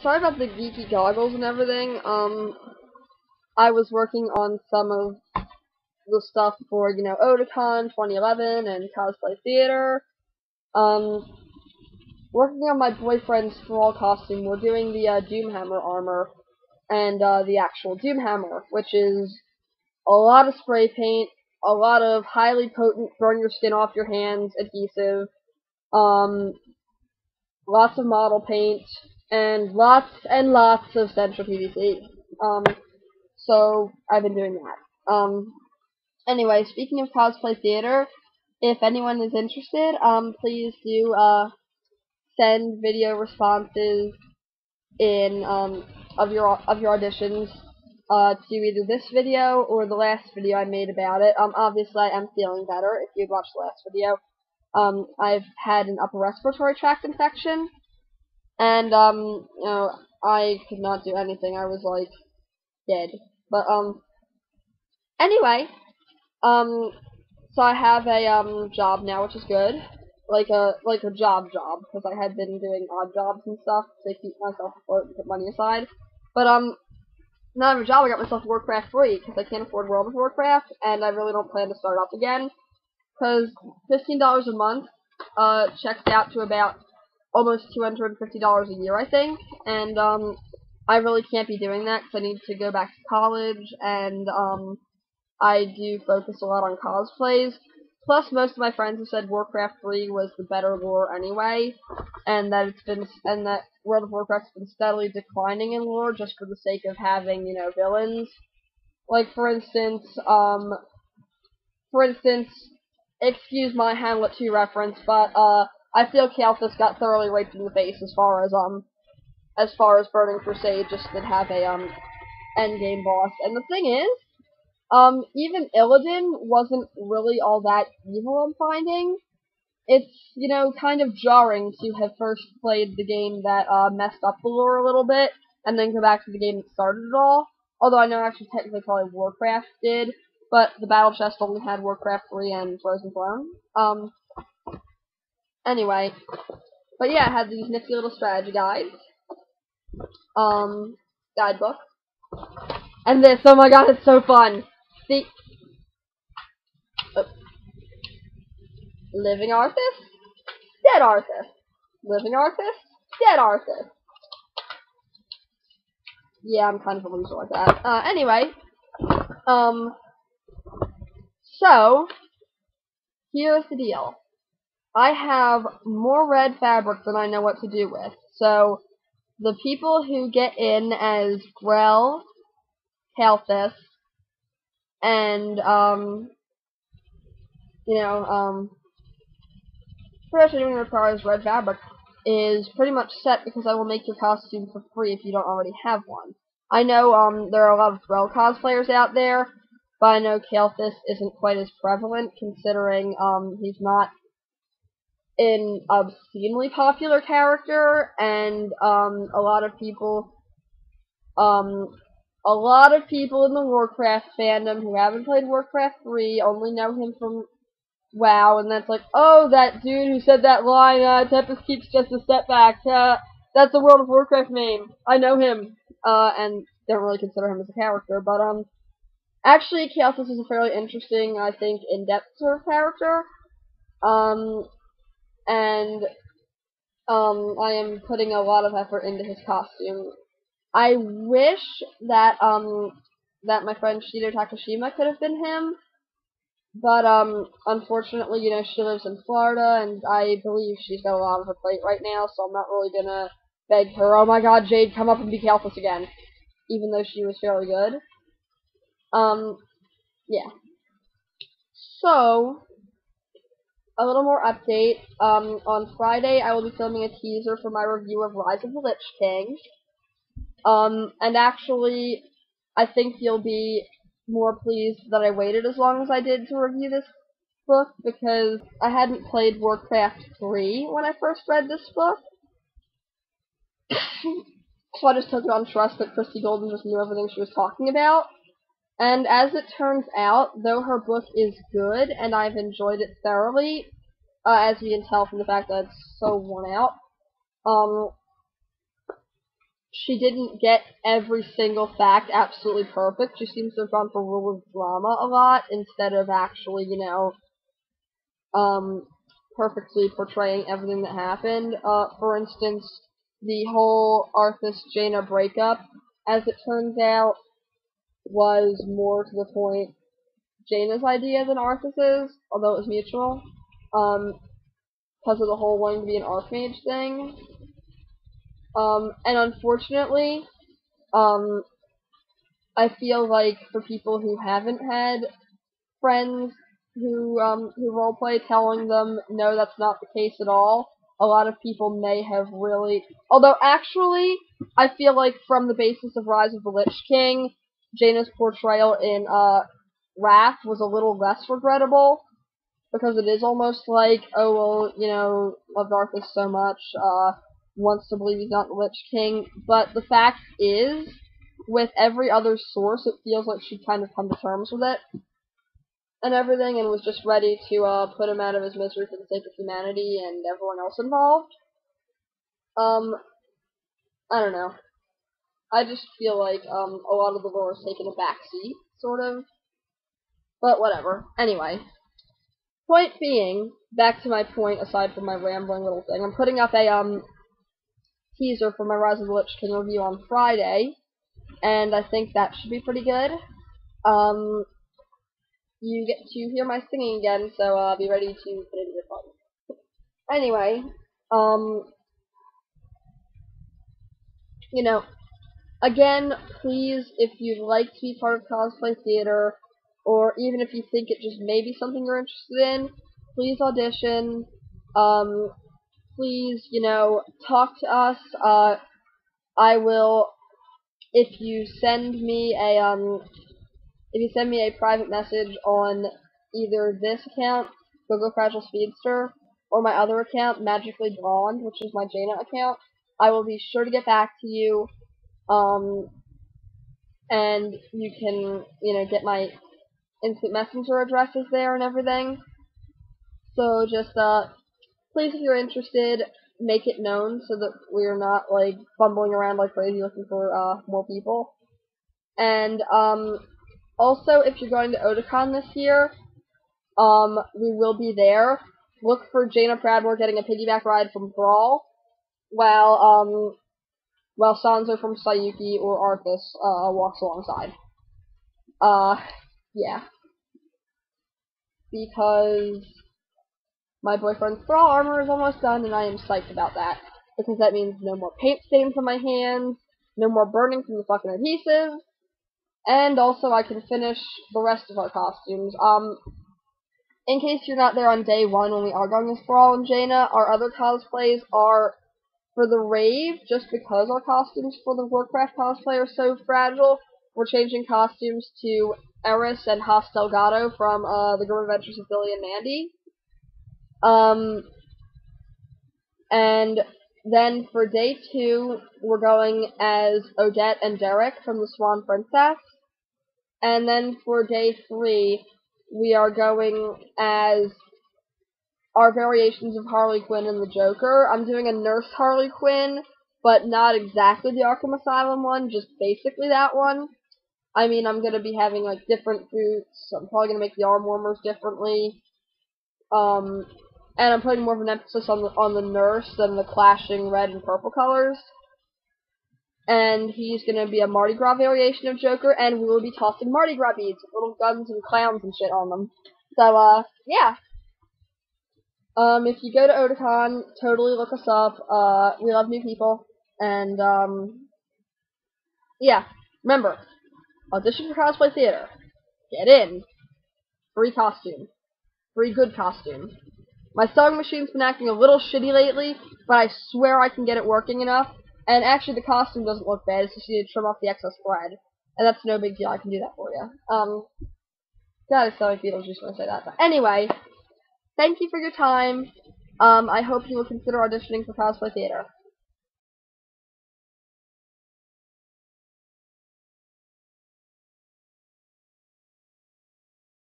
sorry about the geeky goggles and everything. I was working on some of the stuff for, Otakon 2011 and Cosplay Theater. Working on my boyfriend's Thrall costume. We're doing the Doomhammer armor and the actual Doomhammer, which is a lot of spray paint, a lot of highly potent burn your skin off your hands adhesive, lots of model paint, and lots of Central PVC. So I've been doing that. Anyway, speaking of cosplay theater, if anyone is interested, please do send video responses in of your auditions to either this video or the last video I made about it. Obviously I am feeling better if you'd watched the last video. I've had an upper respiratory tract infection, and I could not do anything. I was like dead. But anyway, so I have a job now, which is good. Like a job, because I had been doing odd jobs and stuff to keep myself afloat and put money aside. But now I have a job. I got myself Warcraft free because I can't afford World of Warcraft, and I really don't plan to start up again. Because $15 a month checks out to about almost $250 a year, I think. And I really can't be doing that because I need to go back to college, and I do focus a lot on cosplays. Plus, most of my friends have said Warcraft 3 was the better lore anyway, and that World of Warcraft's been steadily declining in lore just for the sake of having, villains. Like, for instance, excuse my Hamlet 2 reference, but I feel Kaelthas got thoroughly raped in the face as far as Burning Crusade just did have a endgame boss. And the thing is, even Illidan wasn't really all that evil, I'm finding. It's, kind of jarring to have first played the game that messed up the lore a little bit, and then go back to the game that started it all. Although I know actually technically probably Warcraft did, but the battle chest only had Warcraft 3 and Frozen Throne. Anyway. But yeah, I had these nifty little strategy guides. Guidebook. And this, oh my god, it's so fun! See? Living Arthas? Dead Arthas. Living Arthas? Dead Arthas. Yeah, I'm kind of a loser like that. Anyway. So, here's the deal. I have more red fabric than I know what to do with. So, the people who get in as Grell, Kaelthas, and, pretty much anyone who requires red fabric is pretty much set because I will make your costume for free if you don't already have one. I know, there are a lot of Grell cosplayers out there, but I know Kaelthas isn't quite as prevalent considering, he's not an obscenely popular character, and a lot of people in the Warcraft fandom who haven't played Warcraft 3 only know him from WoW, and that's like, oh, that dude who said that line, Tempest keeps just a step back, that's a World of Warcraft name, I know him, and don't really consider him as a character, but, actually, Kaelthas is a fairly interesting, I think, in-depth sort of character, and I am putting a lot of effort into his costume. I wish that that my friend Shido Takashima could have been him, but unfortunately, she lives in Florida, and I believe she's got a lot on her plate right now, so I'm not really gonna beg her, oh my god, Jade, come up and be Kaelthas again, even though she was fairly good. Yeah. So, a little more update. On Friday, I will be filming a teaser for my review of Rise of the Lich King. And actually, I think you'll be more pleased that I waited as long as I did to review this book, because I hadn't played Warcraft 3 when I first read this book. So I just took it on trust that Christy Golden just knew everything she was talking about. And as it turns out, though her book is good, and I've enjoyed it thoroughly, as you can tell from the fact that it's so worn out, she didn't get every single fact absolutely perfect. She seems to have gone for rule of drama a lot instead of actually, perfectly portraying everything that happened. For instance, the whole Arthas-Jaina breakup, as it turns out, was more to the point Jaina's idea than Arthas's, although it was mutual, because of the whole wanting to be an Archmage thing. And unfortunately, I feel like for people who haven't had friends who roleplay telling them no, that's not the case at all, a lot of people may have really. Although actually, I feel like from the basis of Rise of the Lich King, Jaina's portrayal in Wrath was a little less regrettable, because it is almost like, oh well, loved Arthas so much, wants to believe he's not the Lich King, but the fact is, with every other source, it feels like she'd kind of come to terms with it and everything, and was just ready to put him out of his misery for the sake of humanity and everyone else involved. I don't know. I just feel like a lot of the lore has taken a backseat, sort of. But whatever. Anyway. Point being, back to my point, aside from my rambling little thing, I'm putting up a teaser for my Rise of the Lich King review on Friday, and I think that should be pretty good. You get to hear my singing again, so be ready to put it in your phone. Anyway, again, please, if you'd like to be part of Cosplay Theater, or even if you think it just may be something you're interested in, please audition. Please, talk to us. I will, if you send me a private message on either this account, Gogo Fragile Speedster, or my other account, Magically Blonde, which is my Jaina account, I will be sure to get back to you. And you can, get my instant messenger addresses there and everything. So just, please, if you're interested, make it known so that we're not, bumbling around like crazy looking for, more people. And, also, if you're going to Otakon this year, we will be there. Look for Jaina Pradmore getting a piggyback ride from Grell, while Sansa from Sayuki or Arthas, walks alongside. Yeah. Because my boyfriend's Thrall armor is almost done, and I am psyched about that. Because that means no more paint stains on my hands, no more burning from the fucking adhesive, and also I can finish the rest of our costumes. In case you're not there on day one when we are going as Thrall and Jaina, our other cosplays are for the rave, just because our costumes for the Warcraft cosplay are so fragile. We're changing costumes to Eris and Haas Delgado from The Grim Adventures of Billy and Mandy. And then for day 2, we're going as Odette and Derek from The Swan Princess. And then for day 3, we are going as our variations of Harley Quinn and the Joker. I'm doing a Nurse Harley Quinn, but not exactly the Arkham Asylum one, just basically that one. I mean, I'm gonna be having, different boots. I'm probably gonna make the arm warmers differently. And I'm putting more of an emphasis on the nurse than the clashing red and purple colors. And he's gonna be a Mardi Gras variation of Joker, and we will be tossing Mardi Gras beads with little guns and clowns and shit on them. So, yeah. If you go to Otakon, totally look us up. We love new people. And, yeah. Remember, audition for Cosplay Theater. Get in. Free costume. Free good costume. My sewing machine's been acting a little shitty lately, but I swear I can get it working enough. And actually, the costume doesn't look bad. It's just you need to trim off the excess thread. And that's no big deal. I can do that for you. God, I sound like Beetlejuice when I say that. But anyway, thank you for your time. I hope you will consider auditioning for Cosplay Theater.